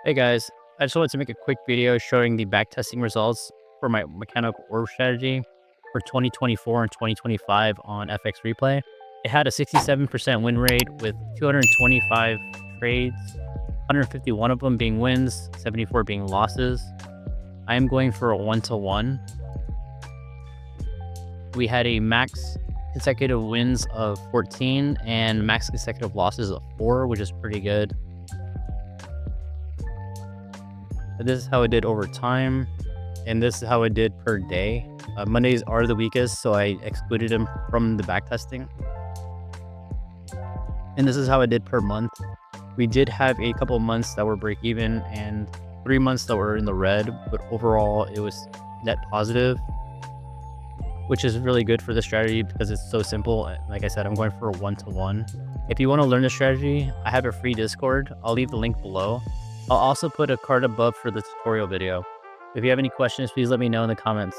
Hey guys, I just wanted to make a quick video showing the backtesting results for my mechanical orb strategy for 2024 and 2025 on FXReplay. It had a 67% win rate with 225 trades, 151 of them being wins, 74 being losses. I am going for a 1-to-1. We had a max consecutive wins of 14 and max consecutive losses of 4, which is pretty good. This is how it did over time, and this is how it did per day. Mondays are the weakest, so I excluded them from the backtesting. And this is how it did per month. We did have a couple months that were break even and 3 months that were in the red, but overall it was net positive, which is really good for the strategy because it's so simple. Like I said, I'm going for a 1-to-1. If you want to learn the strategy, I have a free Discord. I'll leave the link below. I'll also put a card above for the tutorial video. If you have any questions, please let me know in the comments.